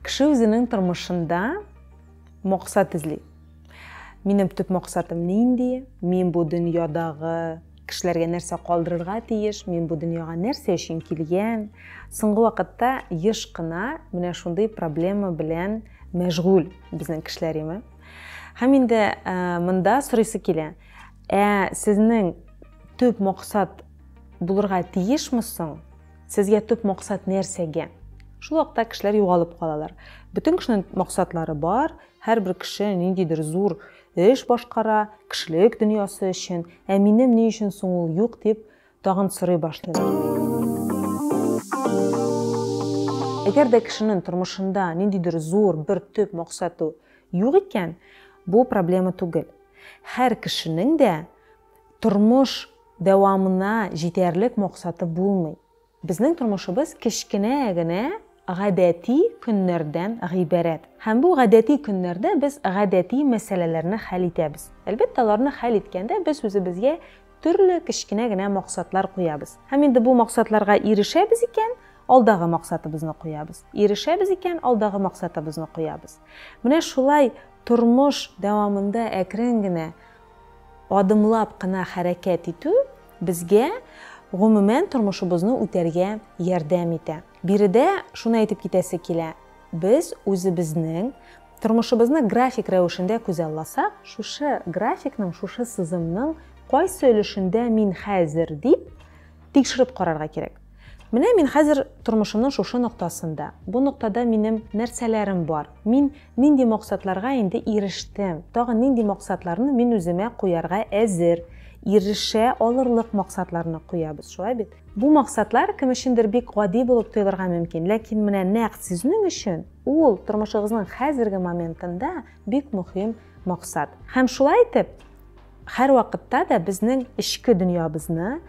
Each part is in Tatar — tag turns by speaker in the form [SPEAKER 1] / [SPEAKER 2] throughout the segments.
[SPEAKER 1] Кеше үзенең тормышында максат эзли. Минем төп максатым нинди? Мин бу дөньядагы кешеләргә нәрсә калдырырга тиеш? Мин бу дөньяга нәрсә өчен килгән? Соңгы вакытта еш кына менә шундый проблема белән мәшгуль безнең кешеләреме? Һәм инде монда сорыйсы килә. Сезнең төп максат булырга тиешме соң? Сезгә төп максат нәрсәгә? Шул вакытта кешеләр югалып калалар. Бүтән кешенең максатлары бар, һәрбер кеше ниндидер зур эш башкара, кешелек дөньясы өчен, минем ни өчен соң ул юк дип тагын сорый башлыйлар. Әгәр дә кешенең тормышында ниндидер зур бер төп максаты юк икән, бу проблема түгел. Һәр кешенең дә тормыш дәвамына җитәрлек максаты булмый. Безнең тормышыбыз кечкенә генә гадәти көннәрдән гыйбарәт. Һәм бу гадәти көннәрдә без гадәти мәсьәләләрне хәл итәбез. Әлбәттә, аларны хәл иткәндә без үзебезгә төрле кечкенә генә максатлар куябыз. Һәм инде бу максатларга ирешәбез икән, алдагы максатыбызны куябыз. Ирешәбез икән, алдагы максатыбызны куябыз. Менә шулай тормыш дәвамында әкрен генә адымлап кына хәрәкәт итү безгә гомумән тормышыбызны үтәргә ярдәм итә. Биредә шуны әйтеп китәсе килә. Без үзебезнең тормышыбызны график рәвешендә күзалласак, шушы графикның, шушы сызымның кайсы өлешендә мин хәзер дип тикшереп карарга кирәк. Менә мин хәзер тормышымның шушы ноктасында. Бу ноктада минем нәрсәләрем бар? Мин нинди максатларга инде ирештем? Тагын нинди максатларны мин үземә куярга әзер? Ирешә алырлык максатларны куябыз, шулай бит? Бу максатлар кем өчендер бик гади булып тоелырга мөмкин, ләкин менә нәкъ сезнең өчен ул тормышыгызның хәзерге моментында бик мөһим максат. Һәм шулай итеп, һәр вакытта да безнең ичке дөньябызны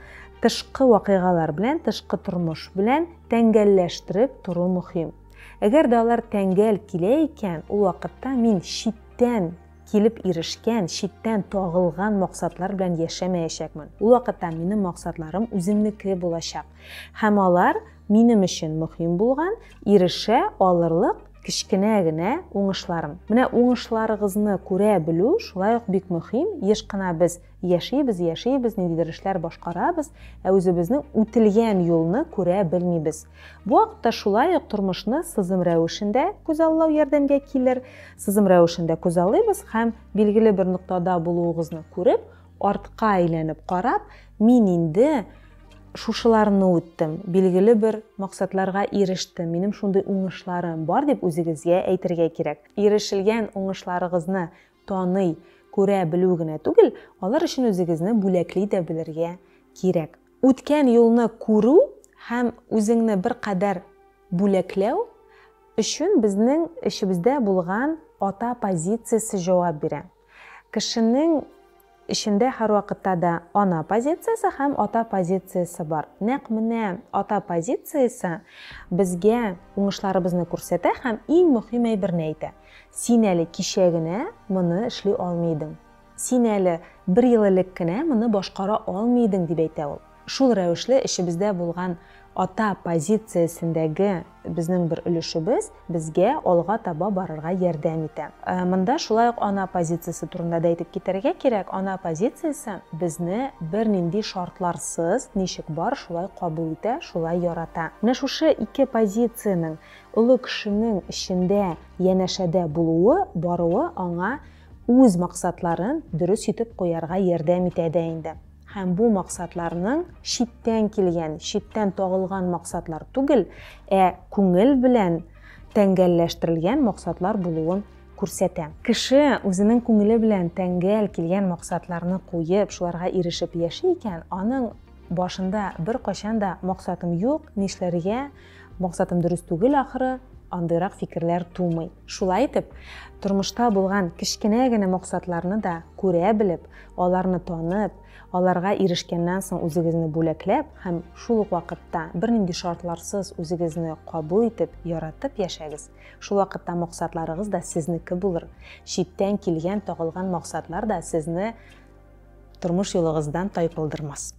[SPEAKER 1] тышкы вакыйгалар белән, тышкы тормыш белән тәңгәлләштереп туру мөһим. Әгәр дә алар тәңгәл килә икән, ул вакытта мин читтән килеп ирешкән, читтән тагылган максатлар белән яшәмәячәкмен. Ул вакытта минем максатларым үземнеке булачак. Һәм алар минем өчен мөһим булган, ирешә алырлык кечкенә генә уңышларым. Менә уңышларыгызны күрә белү шулай ук бик мөһим. Еш кына без яшибез, ниндидер эшләр башкарабыз, үзебезнең үтелгән юлны күрә белмибез. Бу вакытта шулай ук тормышны сызым рәвешендә күзаллау ярдәмгә килер. Сызым рәвешендә күзаллыйбыз һәм билгеле бер ноктада булуыгызны күреп, артка әйләнеп карап, мин инде шушыларны үттем, билгеле бер максатларга ирештем, минем шундый уңышларым бар дип үзегезгә әйтергә кирәк. Ирешелгән уңышларыгызны таный, күрә белү генә түгел, алар өчен үзегезне бүләкли дә белергә кирәк. Үткән юлны күрү һәм үзеңне бер кадәр бүләкләү өчен безнең эчебездә булган ата позициясе җавап бирә. Кешенең Ишендә һәр вакытта да ана позициясе һәм ата позициясе бар. Нәкъ менә ата позициясе безгә уңышларыбызны күрсәтә һәм иң мөһим әйберне әйтә. Син әле кичә генә моны эшли алмыйдың. Син әле бер ел элек кенә моны башкара алмыйдың дип әйтә ул. Шул рәвешле эшебездә булган ата позициясендәге безнең бер өлешебез безгә алга таба барырга ярдәм итә. Монда шулай ук ана позициясе турында да әйтеп китәргә кирәк. Ана позициясе безне бернинди шартларсыз ничек бар шулай кабул итә, шулай ярата. Менә шушы ике позицияның олы кешенең эчендә янәшәдә булуы, баруы аңа үз максатларын дөрес итеп куярга ярдәм итә дә инде. Һәм бу максатларның читтән килгән, читтән тагылган максатлар түгел, күңел белән тәңгәлләштерелгән максатлар булуын күрсәтә. Кеше үзенең күңеле белән тәңгәл килгән максатларны куеп, шуларга ирешеп яши икән, аның башында бер кайчан да максатым юк, нишләргә, максатым дөрес түгел ахыры, андыйрак фикерләр тумый. Шулай итеп, тормышта булган кечкенә генә максатларны да күрә белеп, аларны танып, аларга ирешкәннән соң үзегезне бүләкләп һәм шул ук вакытта бернинди шартларсыз үзегезне кабул итеп, яратып яшәгез. Шул вакытта максатларыгыз да сезнеке булыр. Читтән килгән тагылган максатлар да сезне тормыш юлыгыздан тайпылдырмас.